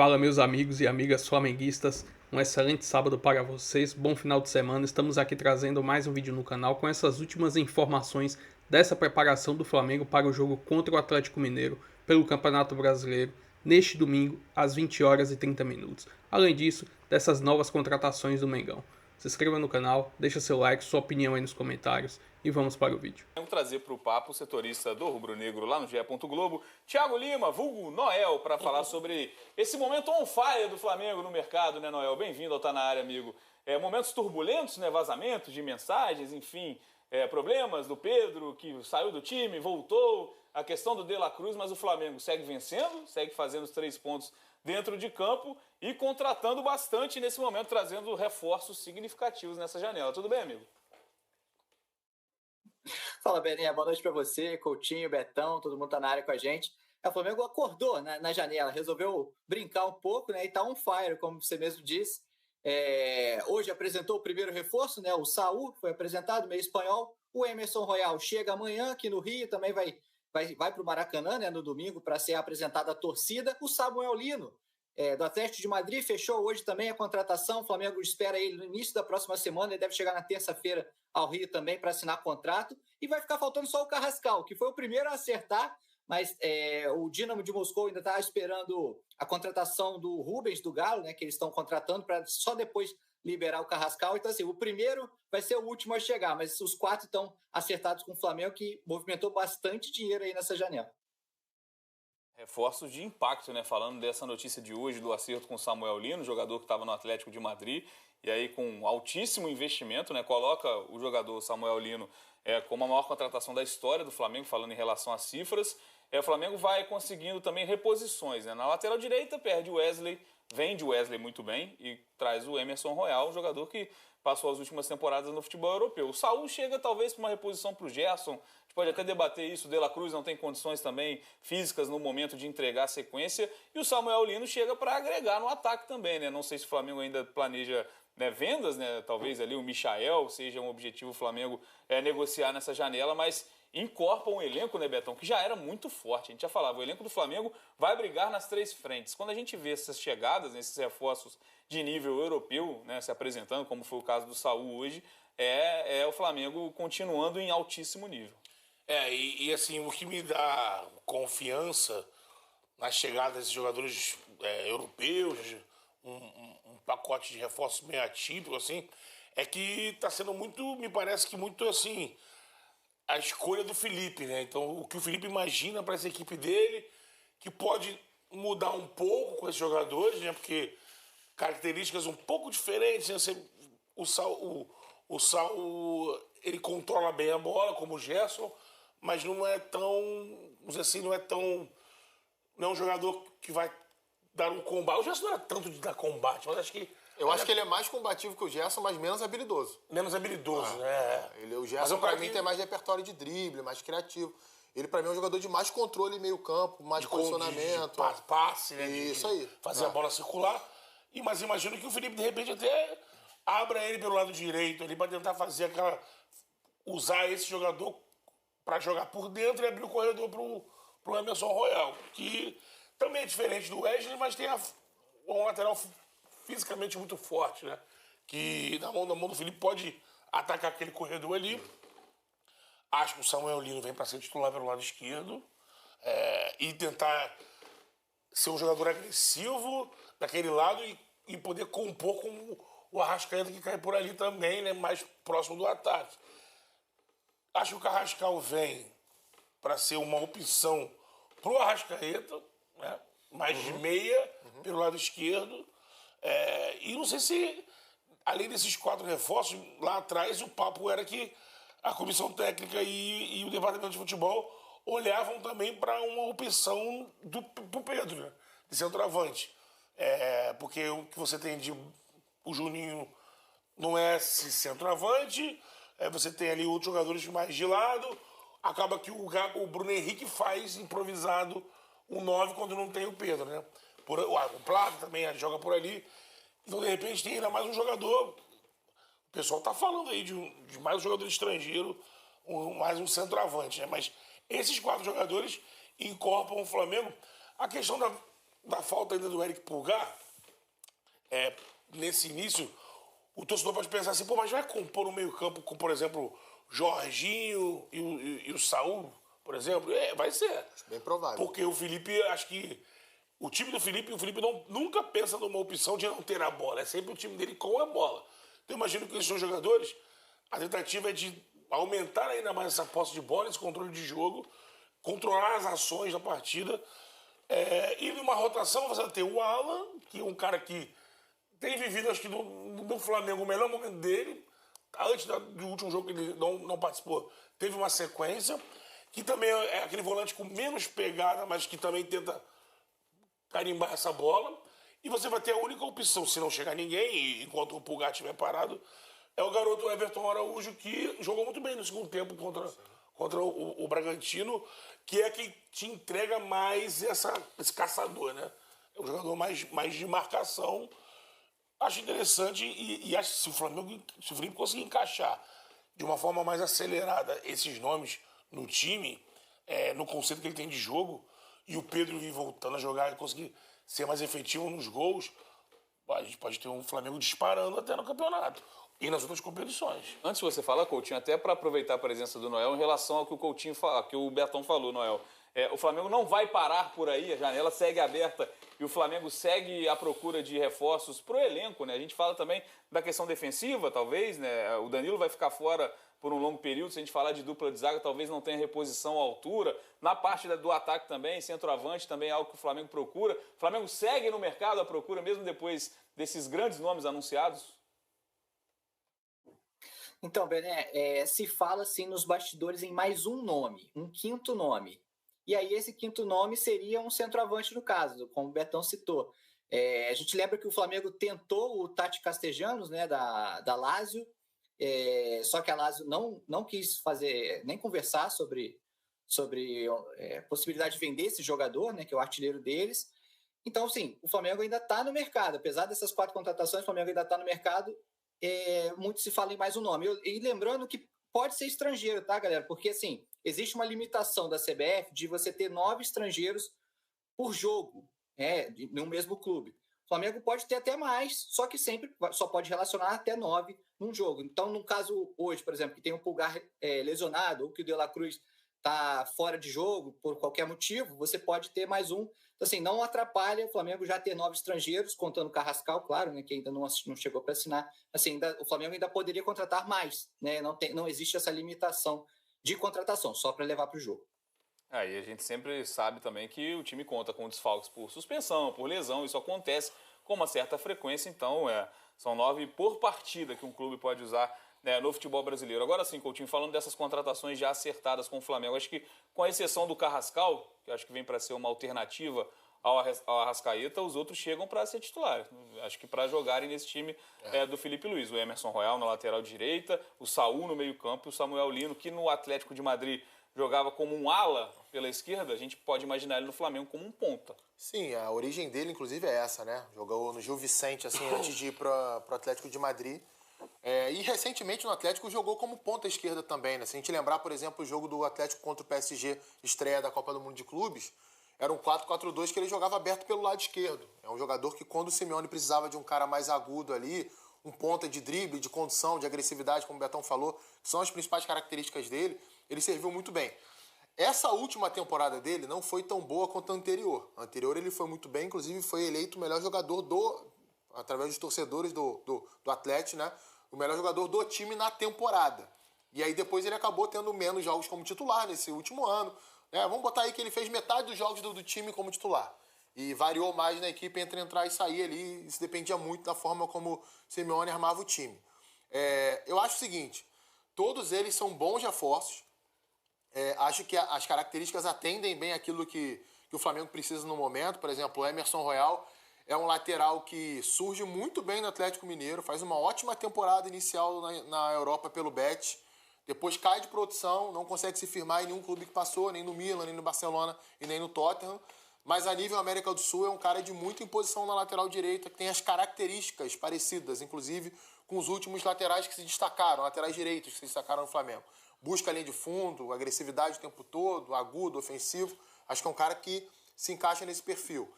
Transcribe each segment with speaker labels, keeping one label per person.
Speaker 1: Fala, meus amigos e amigas flamenguistas, um excelente sábado para vocês, bom final de semana. Estamos aqui trazendo mais um vídeo no canal com essas últimas informações dessa preparação do Flamengo para o jogo contra o Atlético Mineiro pelo Campeonato Brasileiro neste domingo às 20 horas e 30 minutos. Além disso, dessas novas contratações do Mengão. Se inscreva no canal, deixa seu like, sua opinião aí nos comentários e vamos para o vídeo.
Speaker 2: Vamos trazer para o papo o setorista do Rubro Negro lá no GE. Globo, Thiago Lima, vulgo Noel, para falar sobre esse momento on fire do Flamengo no mercado, né, Noel? Bem-vindo ao Tá Na Área, amigo. Momentos turbulentos, né, vazamentos de mensagens, enfim, problemas do Pedro, que saiu do time, voltou, a questão do De La Cruz, mas o Flamengo segue vencendo, segue fazendo os 3 pontos dentro de campo e contratando bastante nesse momento, trazendo reforços significativos nessa janela. Tudo bem, amigo?
Speaker 3: Fala, Beninha, boa noite para você, Coutinho, Betão, todo mundo tá na área com a gente. O Flamengo acordou na janela, resolveu brincar um pouco, né? E tá on fire, como você mesmo disse. Hoje apresentou o primeiro reforço, né? O Saúl foi apresentado, meio espanhol. O Emerson Royal chega amanhã aqui no Rio, também vai para o Maracanã, né? No domingo, para ser apresentada a torcida. O Samuel Lino, do Atlético de Madrid, fechou hoje também a contratação. O Flamengo espera ele no início da próxima semana, ele deve chegar na terça-feira ao Rio também para assinar contrato. E vai ficar faltando só o Carrascal, que foi o primeiro a acertar, mas o Dínamo de Moscou ainda está esperando a contratação do Rubens, do Galo, né, que eles estão contratando para só depois liberar o Carrascal. Então, assim, o primeiro vai ser o último a chegar, mas os 4 estão acertados com o Flamengo, que movimentou bastante dinheiro aí nessa janela.
Speaker 2: Reforços de impacto, né? Falando dessa notícia de hoje do acerto com o Samuel Lino, jogador que estava no Atlético de Madrid, e aí com altíssimo investimento, né? Coloca o jogador Samuel Lino como a maior contratação da história do Flamengo, falando em relação às cifras. O Flamengo vai conseguindo também reposições, né? Na lateral direita perde o Wesley, vende o Wesley muito bem e traz o Emerson Royal, um jogador que passou as últimas temporadas no futebol europeu. O Saúl chega talvez para uma reposição para o Gerson. A gente pode até debater isso. O De La Cruz não tem condições também físicas no momento de entregar a sequência. E o Samuel Lino chega para agregar no ataque também, né? Não sei se o Flamengo ainda planeja, né, vendas, né? Talvez ali o Michael seja um objetivo o Flamengo negociar nessa janela, mas incorpora um elenco, né, Betão, que já era muito forte. A gente já falava, o elenco do Flamengo vai brigar nas 3 frentes. Quando a gente vê essas chegadas, esses reforços de nível europeu, né, se apresentando, como foi o caso do Saúl hoje, o Flamengo continuando em altíssimo nível.
Speaker 4: Assim, o que me dá confiança nas chegadas de jogadores europeus, um pacote de reforços meio atípico, assim, é que está sendo muito, me parece que muito, assim, a escolha do Felipe, né? Então, o que o Felipe imagina para essa equipe dele, que pode mudar um pouco com esses jogadores, né? Porque características um pouco diferentes, né? O Saúl, ele controla bem a bola, como o Gerson, mas não é tão, vamos dizer assim, não é um jogador que vai dar um combate. O Gerson não era tanto de dar combate, mas acho que...
Speaker 5: Eu acho que ele é mais combativo que o Gerson, mas menos habilidoso.
Speaker 4: Menos habilidoso, né?
Speaker 5: O Gerson, pra mim, tem mais repertório de drible, mais criativo. Ele, pra mim, é um jogador de mais controle em meio campo, mais posicionamento.
Speaker 4: De passe, né?
Speaker 5: Isso aí.
Speaker 4: Fazer a bola circular. Mas imagino que o Felipe, de repente, até abra ele pelo lado direito ali pra tentar fazer usar esse jogador pra jogar por dentro e abrir o corredor pro Emerson Royal, que também é diferente do Wesley, mas tem um lateral fisicamente muito forte, né? Que na mão do Felipe pode atacar aquele corredor ali. Acho que o Samuel Lino vem para ser titular pelo lado esquerdo e tentar ser um jogador agressivo daquele lado e poder compor com o Arrascaeta, que cai por ali também, né? Mais próximo do ataque. Acho que o Carrascal vem para ser uma opção pro Arrascaeta, né? Mais de meia pelo lado esquerdo. E não sei se, além desses 4 reforços, lá atrás o papo era que a comissão técnica e o departamento de futebol olhavam também para uma opção pro Pedro, né? De centroavante. Porque o que você tem o Juninho não é esse centroavante, você tem ali outros jogadores mais de lado, acaba que o Bruno Henrique faz improvisado um 9 quando não tem o Pedro, né? O Plata também joga por ali. Então, de repente, tem ainda mais um jogador. O pessoal tá falando aí de mais um jogador estrangeiro, mais um centroavante, né? Mas esses 4 jogadores incorporam o Flamengo. A questão da falta ainda do Eric Pulgar, nesse início, o torcedor pode pensar assim, pô, mas vai compor o meio-campo com, por exemplo, Jorginho e o Saúl, por exemplo? Vai ser.
Speaker 5: Bem provável.
Speaker 4: Porque o Felipe, acho que o time do Felipe, nunca pensa numa opção de não ter a bola. É sempre o time dele com a bola. Então, imagino que esses são jogadores, a tentativa é de aumentar ainda mais essa posse de bola, esse controle de jogo, controlar as ações da partida. E numa rotação, você vai ter o Alan, que é um cara que tem vivido, acho que no Flamengo, o melhor momento dele. Antes do último jogo que ele não participou, teve uma sequência, que também é aquele volante com menos pegada, mas que também tenta carimbar essa bola. E você vai ter a única opção, se não chegar ninguém, e enquanto o Pulgar estiver parado, é o garoto Everton Araújo, que jogou muito bem no segundo tempo contra o Bragantino, que é quem te entrega mais esse caçador, né? É um jogador mais de marcação. Acho interessante e acho que se o Felipe conseguir encaixar de uma forma mais acelerada esses nomes no time, no conceito que ele tem de jogo, e o Pedro vir voltando a jogar e conseguir ser mais efetivo nos gols, a gente pode ter um Flamengo disparando até no campeonato e nas outras competições.
Speaker 2: Antes de você falar, Coutinho, até para aproveitar a presença do Noel, em relação ao que o Coutinho que o Betão falou, Noel, o Flamengo não vai parar por aí, a janela segue aberta e o Flamengo segue à procura de reforços pro elenco, né? A gente fala também da questão defensiva, talvez, né? O Danilo vai ficar fora por um longo período, se a gente falar de dupla de zaga, talvez não tenha reposição à altura. Na parte do ataque também, centroavante também é algo que o Flamengo procura. O Flamengo segue no mercado à procura, mesmo depois desses grandes nomes anunciados?
Speaker 3: Então, Bené, se fala assim nos bastidores em mais um nome, um quinto nome. E aí esse quinto nome seria um centroavante no caso, como o Betão citou. A gente lembra que o Flamengo tentou o Tati Castellanos, né, da Lazio, só que a Lazio não quis fazer, nem conversar sobre a possibilidade de vender esse jogador, né, que é o artilheiro deles. Então, sim, o Flamengo ainda está no mercado. Apesar dessas 4 contratações, o Flamengo ainda está no mercado. Muito se fala em mais um nome. E lembrando que pode ser estrangeiro, tá, galera? Porque, assim, existe uma limitação da CBF de você ter 9 estrangeiros por jogo, no mesmo clube. O Flamengo pode ter até mais, só que sempre só pode relacionar até 9 num jogo. Então, no caso hoje, por exemplo, que tem um Pulgar lesionado ou que o De La Cruz está fora de jogo por qualquer motivo, você pode ter mais um. Então, assim, não atrapalha o Flamengo já ter 9 estrangeiros, contando o Carrascal, claro, né, que ainda não chegou para assinar. Assim, o Flamengo ainda poderia contratar mais, né? Não existe essa limitação de contratação, só para levar para o jogo.
Speaker 2: E a gente sempre sabe também que o time conta com desfalques por suspensão, por lesão, isso acontece com uma certa frequência, então são 9 por partida que um clube pode usar, né, no futebol brasileiro. Agora sim, Coutinho, falando dessas contratações já acertadas com o Flamengo, acho que com a exceção do Carrascal, que acho que vem para ser uma alternativa ao Arrascaeta, os outros chegam para ser titulares. Acho que para jogarem nesse time do Felipe Luiz. O Emerson Royal na lateral direita, o Saúl no meio campo e o Samuel Lino, que no Atlético de Madrid jogava como um ala pela esquerda, a gente pode imaginar ele no Flamengo como um ponta.
Speaker 5: Sim, a origem dele, inclusive, é essa, né? Jogou no Gil Vicente, assim, antes de ir para o Atlético de Madrid. E recentemente no Atlético jogou como ponta esquerda também, né? Se a gente lembrar, por exemplo, o jogo do Atlético contra o PSG, estreia da Copa do Mundo de Clubes, era um 4-4-2 que ele jogava aberto pelo lado esquerdo. É um jogador que, quando o Simeone precisava de um cara mais agudo ali, um ponta de drible, de condução, de agressividade, como o Betão falou, que são as principais características dele, ele serviu muito bem. Essa última temporada dele não foi tão boa quanto a anterior. A anterior ele foi muito bem, inclusive foi eleito o melhor jogador através dos torcedores do Atlético, né? O melhor jogador do time na temporada. E aí depois ele acabou tendo menos jogos como titular nesse último ano. Vamos botar aí que ele fez metade dos jogos do time como titular. E variou mais na equipe entre entrar e sair ali. Isso dependia muito da forma como o Simeone armava o time. Eu acho o seguinte, todos eles são bons reforços. Acho que as características atendem bem aquilo que o Flamengo precisa no momento. Por exemplo, o Emerson Royal é um lateral que surge muito bem no Atlético Mineiro, faz uma ótima temporada inicial na Europa pelo Betis, depois cai de produção, não consegue se firmar em nenhum clube que passou, nem no Milan, nem no Barcelona e nem no Tottenham, mas a nível América do Sul é um cara de muita imposição na lateral direita, que tem as características parecidas, inclusive com os últimos laterais que se destacaram, laterais direitos que se destacaram no Flamengo. Busca a linha de fundo, agressividade o tempo todo, agudo, ofensivo. Acho que é um cara que se encaixa nesse perfil.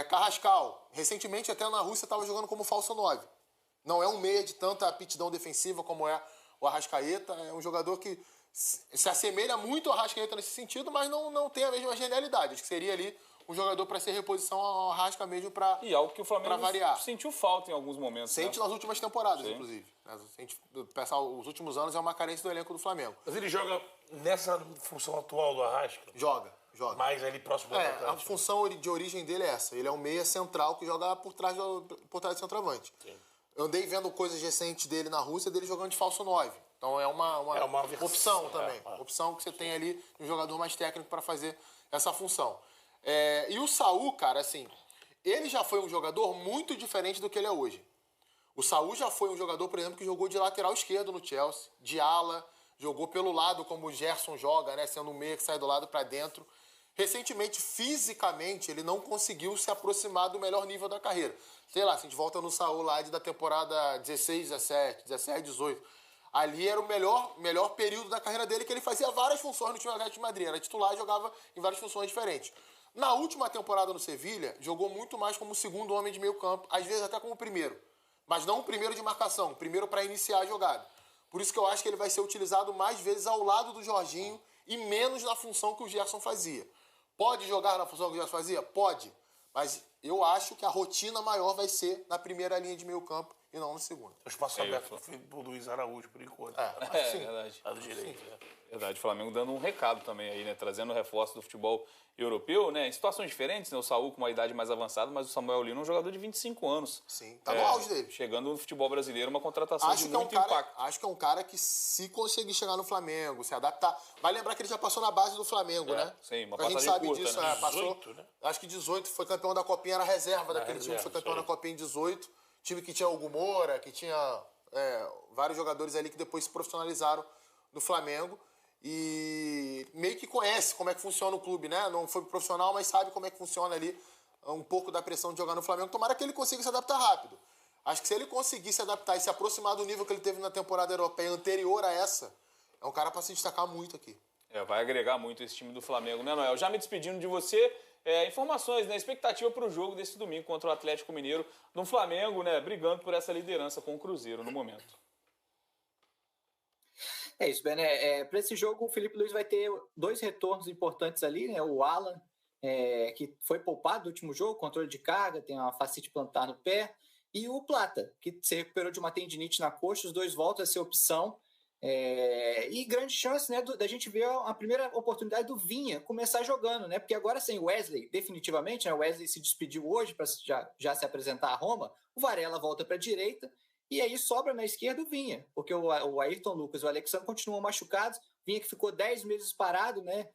Speaker 5: Carrascal, recentemente até na Rússia estava jogando como falso 9. Não é um meia de tanta aptidão defensiva como é o Arrascaeta. É um jogador que se assemelha muito ao Arrascaeta nesse sentido, mas não tem a mesma genialidade. Acho que seria ali um jogador para ser reposição ao Arrasca mesmo para variar.
Speaker 2: E algo que o Flamengo sentiu falta em alguns momentos.
Speaker 5: Sente nas últimas temporadas, inclusive. Pensar os últimos anos é uma carência do elenco do Flamengo.
Speaker 4: Mas ele joga nessa função atual do Arrasca?
Speaker 5: Joga.
Speaker 4: Mais ali próximo do atacante.
Speaker 5: A função de origem dele é essa. Ele é um meia central que joga por trás do centroavante. Sim. Eu andei vendo coisas recentes dele na Rússia, dele jogando de falso 9. Então é uma opção também. Opção que você tem ali de um jogador mais técnico para fazer essa função. E o Saúl, cara, assim, ele já foi um jogador muito diferente do que ele é hoje. O Saúl já foi um jogador, por exemplo, que jogou de lateral esquerdo no Chelsea, de ala, jogou pelo lado como o Gerson joga, né, sendo um meia que sai do lado para dentro. Recentemente, fisicamente, ele não conseguiu se aproximar do melhor nível da carreira. Sei lá, se a gente volta no Saúl lá da temporada 16, 17, 17, 18. Ali era o melhor período da carreira dele, que ele fazia várias funções no time do Atlético de Madrid. Era titular e jogava em várias funções diferentes. Na última temporada no Sevilha, jogou muito mais como segundo homem de meio campo, às vezes até como primeiro. Mas não o primeiro de marcação, o primeiro para iniciar a jogada. Por isso que eu acho que ele vai ser utilizado mais vezes ao lado do Jorginho e menos na função que o Gerson fazia. Pode jogar na função que o Gerson fazia? Pode. Mas eu acho que a rotina maior vai ser na primeira linha de meio campo e não na segunda.
Speaker 4: O espaço aberto pro Luiz Araújo, por enquanto.
Speaker 2: Sim, verdade.
Speaker 4: Lado direito.
Speaker 2: Verdade, o Flamengo dando um recado também aí, né? Trazendo reforço do futebol europeu, né? Em situações diferentes, né? O Saúl com uma idade mais avançada, mas o Samuel Lino é um jogador de 25 anos.
Speaker 5: Sim, tá no auge dele.
Speaker 2: Chegando no futebol brasileiro, uma contratação de muito impacto.
Speaker 5: Acho que é um cara que, se conseguir chegar no Flamengo, se adaptar... Vai lembrar que ele já passou na base do Flamengo, né?
Speaker 2: Sim, uma
Speaker 5: passagem
Speaker 2: passagem curta,
Speaker 5: disso,
Speaker 2: né?
Speaker 5: Passou,
Speaker 4: 18, né?
Speaker 5: Acho que 18, foi campeão da Copinha, era reserva daquele time, foi campeão da Copinha em 18. Time que tinha Hugo Moura, que tinha vários jogadores ali que depois se profissionalizaram no Flamengo. E meio que conhece como é que funciona o clube, né? Não foi profissional, mas sabe como é que funciona ali um pouco da pressão de jogar no Flamengo. Tomara que ele consiga se adaptar rápido. Acho que se ele conseguir se adaptar e se aproximar do nível que ele teve na temporada europeia anterior a essa, é um cara para se destacar muito aqui.
Speaker 2: Vai agregar muito esse time do Flamengo, né, Noel? Já me despedindo de você, informações, né? Expectativa para o jogo desse domingo contra o Atlético Mineiro no Flamengo, né? Brigando por essa liderança com o Cruzeiro no momento.
Speaker 3: É isso, Ben. Para esse jogo, o Felipe Luiz vai ter 2 retornos importantes ali, né? O Alan, que foi poupado no último jogo, controle de carga, tem uma fascite plantar no pé, e o Plata, que se recuperou de uma tendinite na coxa. Os 2 voltam a ser opção. E grande chance, né, da gente ver a primeira oportunidade do Vinha começar jogando, né? Porque agora sem o Wesley, definitivamente, né? O Wesley se despediu hoje para já se apresentar a Roma. O Varela volta para a direita. E aí sobra na esquerda o Vinha, porque o Ayrton Lucas e o Alexandre continuam machucados. Vinha que ficou 10 meses parado, né?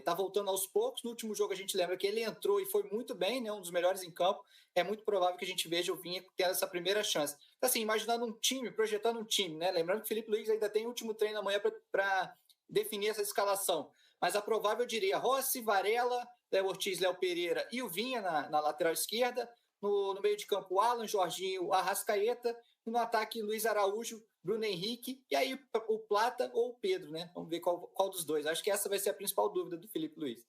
Speaker 3: Tá voltando aos poucos. No último jogo a gente lembra que ele entrou e foi muito bem, né? Um dos melhores em campo. É muito provável que a gente veja o Vinha tendo essa primeira chance. Então, assim, imaginando um time, projetando um time, né? Lembrando que o Felipe Luiz ainda tem o último treino amanhã para definir essa escalação. Mas a provável eu diria Rossi, Varela, Léo Ortiz, Léo Pereira e o Vinha na lateral esquerda. No meio de campo, Alan, Jorginho, Arrascaeta. E no ataque, Luiz Araújo, Bruno Henrique, e aí o Plata ou o Pedro, né? Vamos ver qual dos dois. Acho que essa vai ser a principal dúvida do Felipe Luiz.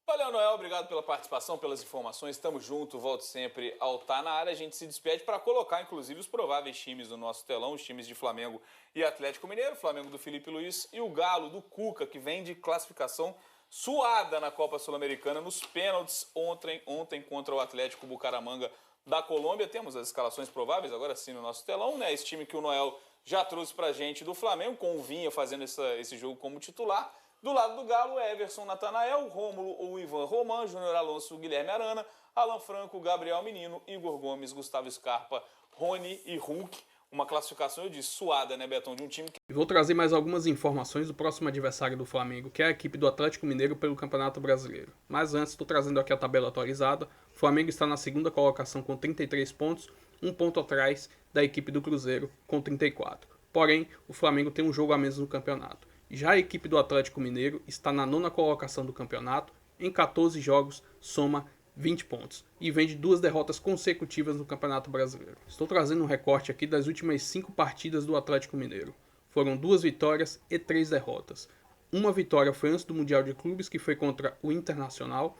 Speaker 2: Valeu, Noel. Obrigado pela participação, pelas informações. Tamo junto, volte sempre ao Tá Na Área. A gente se despede para colocar, inclusive, os prováveis times do nosso telão, os times de Flamengo e Atlético Mineiro, Flamengo do Felipe Luiz e o Galo do Cuca, que vem de classificação suada na Copa Sul-Americana nos pênaltis ontem contra o Atlético Bucaramanga da Colômbia. Temos as escalações prováveis agora sim no nosso telão, né? Esse time que o Noel já trouxe pra gente do Flamengo, com o Vinha fazendo esse jogo como titular. Do lado do Galo, Everson, Natanael, Rômulo ou Ivan Roman, Júnior Alonso, Guilherme Arana, Alan Franco, Gabriel Menino, Igor Gomes, Gustavo Scarpa, Rony e Hulk. Uma classificação, eu disse, suada, né, Betão, de um time que...
Speaker 1: Vou trazer mais algumas informações do próximo adversário do Flamengo, que é a equipe do Atlético Mineiro pelo Campeonato Brasileiro. Mas antes, estou trazendo aqui a tabela atualizada. O Flamengo está na segunda colocação com 33 pontos, um ponto atrás da equipe do Cruzeiro com 34. Porém, o Flamengo tem um jogo a menos no campeonato. Já a equipe do Atlético Mineiro está na nona colocação do campeonato, em 14 jogos, soma 20 pontos, e vem de 2 derrotas consecutivas no Campeonato Brasileiro. Estou trazendo um recorte aqui das últimas 5 partidas do Atlético Mineiro. Foram 2 vitórias e 3 derrotas. Uma vitória foi antes do Mundial de Clubes, que foi contra o Internacional,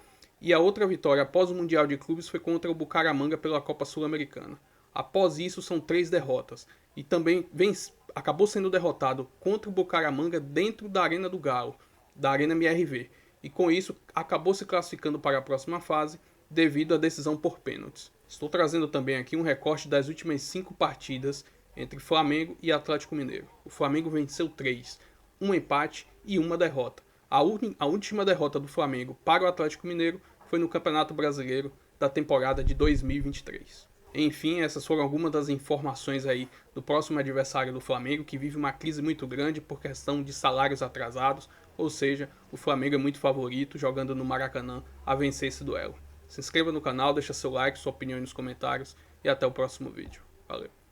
Speaker 1: E a outra vitória após o Mundial de Clubes foi contra o Bucaramanga pela Copa Sul-Americana. Após isso, são 3 derrotas. E também acabou sendo derrotado contra o Bucaramanga dentro da Arena do Galo, da Arena MRV. E com isso, acabou se classificando para a próxima fase devido à decisão por pênaltis. Estou trazendo também aqui um recorte das últimas 5 partidas entre Flamengo e Atlético Mineiro. O Flamengo venceu 3, um empate e uma derrota. A última derrota do Flamengo para o Atlético Mineiro foi no Campeonato Brasileiro da temporada de 2023. Enfim, essas foram algumas das informações aí do próximo adversário do Flamengo, que vive uma crise muito grande por questão de salários atrasados, ou seja, o Flamengo é muito favorito, jogando no Maracanã, a vencer esse duelo. Se inscreva no canal, deixa seu like, sua opinião nos comentários e até o próximo vídeo. Valeu!